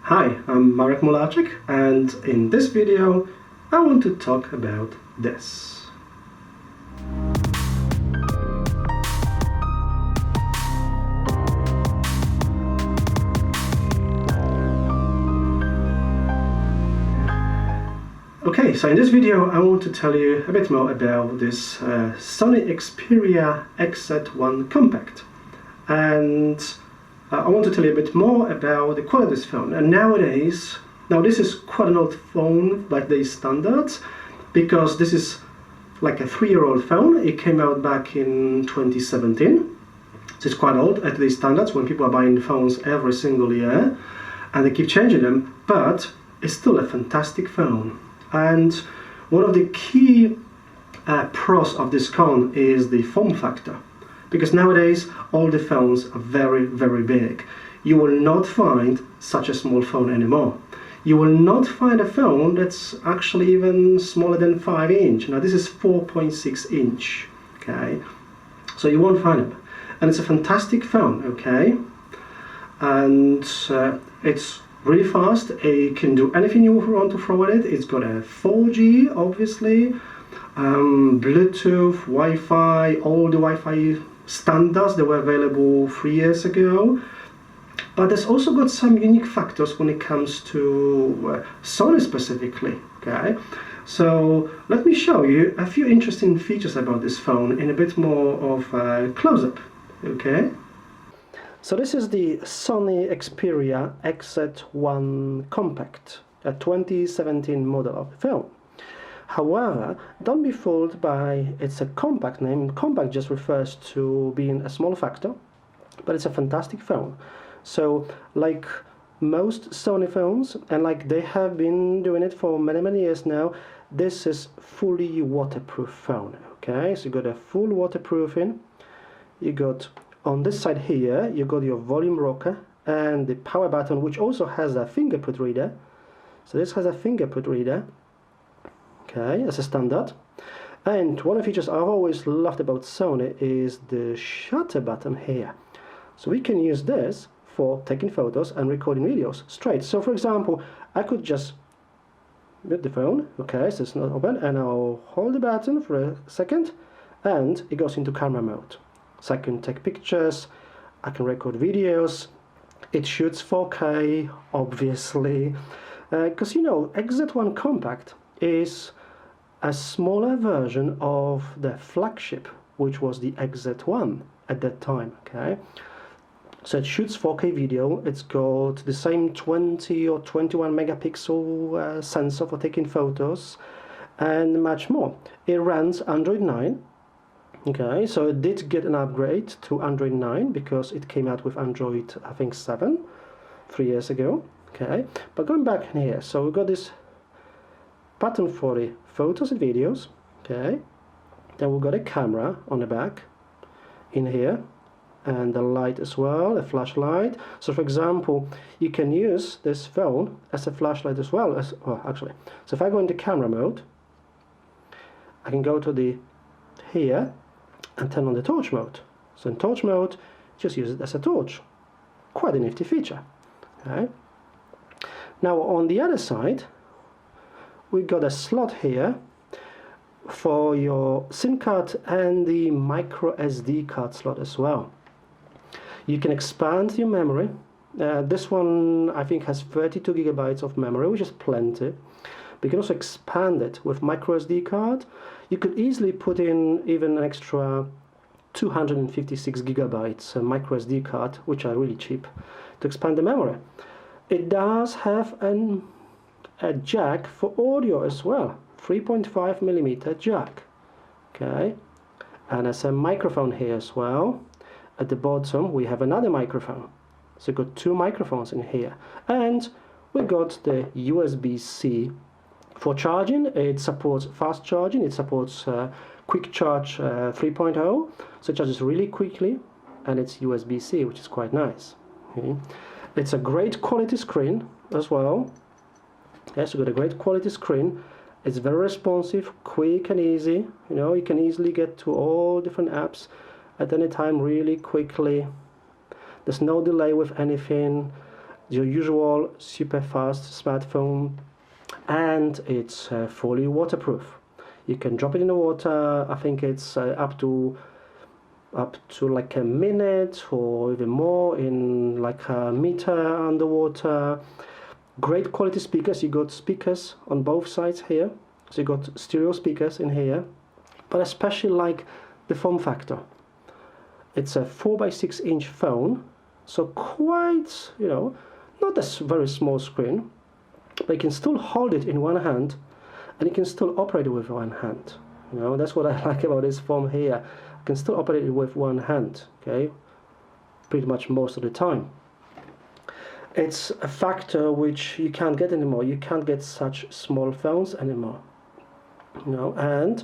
Hi, I'm Marek Mulaczyk, and in this video I want to talk about this. Okay, so in this video I want to tell you a bit more about this Sony Xperia XZ1 Compact, and I want to tell you a bit more about the quality of this phone. And nowadays, now this is quite an old phone by today's standards, because this is like a 3-year-old phone. It came out back in 2017, so it's quite old at today's standards when people are buying phones every single year and they keep changing them, but it's still a fantastic phone. And one of the key pros of this phone is the form factor, because nowadays all the phones are very, very big. You will not find such a small phone anymore. You will not find a phone that's actually even smaller than 5 inch. Now this is 4.6 inch, okay? So you won't find it. And it's a fantastic phone, okay? And it's really fast. It can do anything you want to throw at it. It's got a 4G, obviously, Bluetooth, Wi-Fi, all the Wi-Fi standards that were available 3 years ago. But there's also got some unique factors when it comes to Sony specifically, okay? So let me show you a few interesting features about this phone in a bit more of a close-up, okay? So this is the Sony Xperia XZ1 Compact, a 2017 model of the phone. However, don't be fooled by it's a compact name. Compact just refers to being a small factor, but it's a fantastic phone. So like most Sony phones, and like they have been doing it for many years now, this is fully waterproof phone, okay? So you got a full waterproofing. You got on this side here, you got your volume rocker and the power button, which also has a fingerprint reader. So this has a fingerprint reader, okay, as a standard. And one of the features I've always loved about Sony is the shutter button here. So we can use this for taking photos and recording videos straight. So for example, I could just mute the phone, okay, so it's not open, and I'll hold the button for a second and it goes into camera mode. So I can take pictures, I can record videos. It shoots 4K, obviously, because you know, XZ1 Compact is a smaller version of the flagship, which was the XZ1 at that time, okay? So it shoots 4K video. It's got the same 20 or 21 megapixel sensor for taking photos and much more. It runs Android 9. Okay, so it did get an upgrade to Android 9 because it came out with Android, I think, 7 3 years ago. Okay, but going back in here, so we've got this button for the photos and videos. Okay, then we've got a camera on the back in here, and the light as well, a flashlight. So for example, you can use this phone as a flashlight as well as, well, actually, so if I go into camera mode, I can go to the here and turn on the torch mode. So in torch mode, just use it as a torch. Quite a nifty feature. Okay. Now on the other side, we've got a slot here for your SIM card and the micro SD card slot as well. You can expand your memory. This one I think has 32 gigabytes of memory, which is plenty. But you can also expand it with micro SD card. You could easily put in even an extra 256 gigabytes micro SD card, which are really cheap, to expand the memory. It does have a jack for audio as well, 3.5mm jack. Okay, and there's a microphone here as well. At the bottom we have another microphone. So we've got 2 microphones in here, and we got the USB-C for charging. It supports fast charging, it supports quick charge 3.0, so it charges really quickly, and it's USB-C, which is quite nice. Okay. It's a great quality screen as well. Yes, you've got a great quality screen. It's very responsive, quick and easy. You know, you can easily get to all different apps at any time really quickly. There's no delay with anything. your usual super fast smartphone, and it's fully waterproof. You can drop it in the water. I think it's up to like a minute or even more in like a meter underwater. Great quality speakers. You got speakers on both sides here, so you got stereo speakers in here, but especially like the form factor. It's a 4x6 inch phone, so quite, you know, not a very small screen, but you can still hold it in one hand and you can still operate it with one hand. You know, that's what I like about this phone here. I can still operate it with one hand, okay, pretty much most of the time. It's a factor which you can't get anymore. You can't get such small phones anymore. You know, and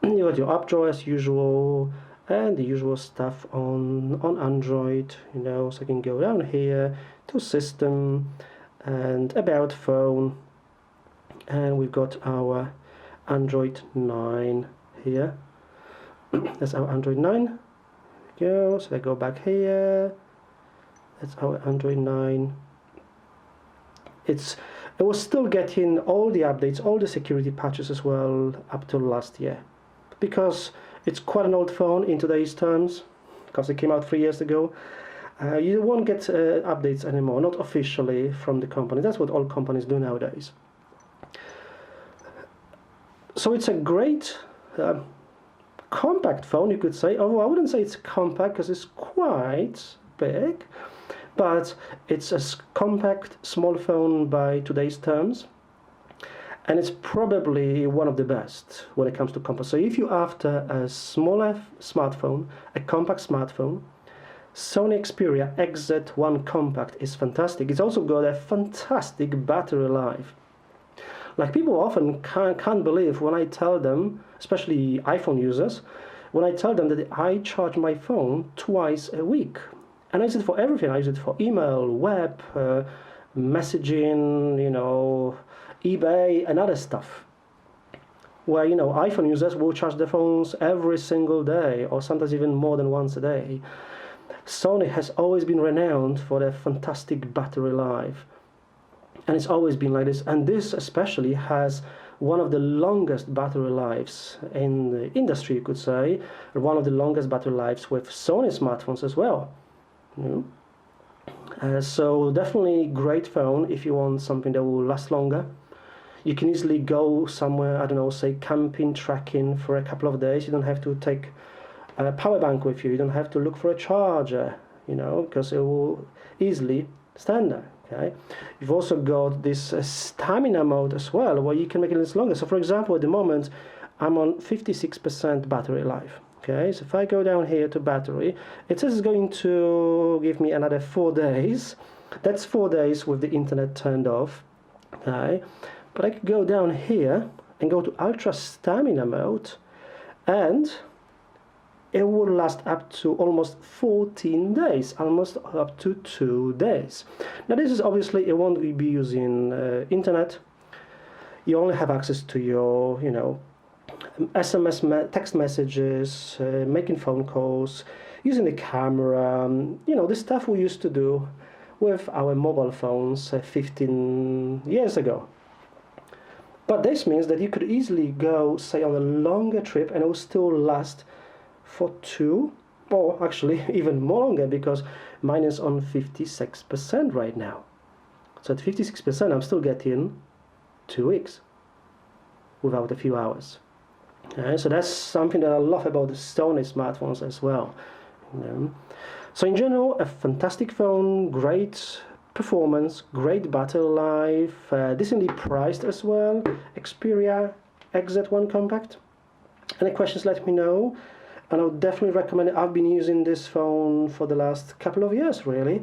you got your app drawer as usual, and the usual stuff on Android. You know, so I can go down here to System and About Phone, and we've got our Android 9 here. That's our Android 9. There we go. So I go back here. That's our Android 9. It was still getting all the updates, all the security patches as well up till last year, because it's quite an old phone in today's terms, because it came out 3 years ago. You won't get updates anymore, not officially from the company. That's what all companies do nowadays. So it's a great compact phone, you could say. Although I wouldn't say it's compact because it's quite big, but it's a compact small phone by today's terms, and it's probably one of the best when it comes to compact. So if you're after a smaller smartphone, a compact smartphone, Sony Xperia XZ1 Compact is fantastic. It's also got a fantastic battery life. Like, people often can't believe when I tell them, especially iPhone users, when I tell them that I charge my phone twice a week. And I use it for everything. I use it for email, web, messaging, you know, eBay, and other stuff. Where, you know, iPhone users will charge their phones every single day, or sometimes even more than once a day. Sony has always been renowned for their fantastic battery life. And it's always been like this. And this especially has one of the longest battery lives in the industry, you could say. One of the longest battery lives with Sony smartphones as well. So definitely great phone if you want something that will last longer. You can easily go somewhere, I don't know, say camping, trekking for a couple of days. You don't have to take a power bank with you. You don't have to look for a charger, you know, because it will easily stand there. Okay. You've also got this stamina mode as well, where you can make it last longer. So for example, at the moment I'm on 56% battery life. Okay, so if I go down here to battery, it says it's going to give me another 4 days. That's 4 days with the internet turned off. Okay, but I could go down here and go to ultra stamina mode, and it will last up to almost 14 days, almost up to 2 days. Now this is obviously, it won't be using internet. You only have access to your, you know, SMS, text messages, making phone calls, using the camera, you know, the stuff we used to do with our mobile phones 15 years ago. But this means that you could easily go, say, on a longer trip, and it will still last for 2, or actually even more longer, because mine is on 56% right now. So at 56% I'm still getting 2 weeks without a few hours. Okay, so that's something that I love about the Sony smartphones as well. So in general, a fantastic phone, great performance, great battery life, decently priced as well. Xperia XZ1 Compact. Any questions, let me know. And I would definitely recommend it. I've been using this phone for the last couple of years, really.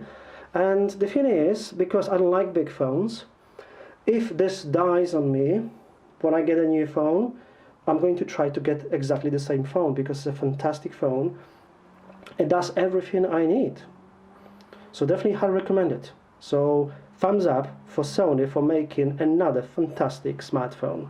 And the thing is, because I don't like big phones, if this dies on me when I get a new phone, I'm going to try to get exactly the same phone, because it's a fantastic phone. It does everything I need. So definitely highly recommend it. So thumbs up for Sony for making another fantastic smartphone.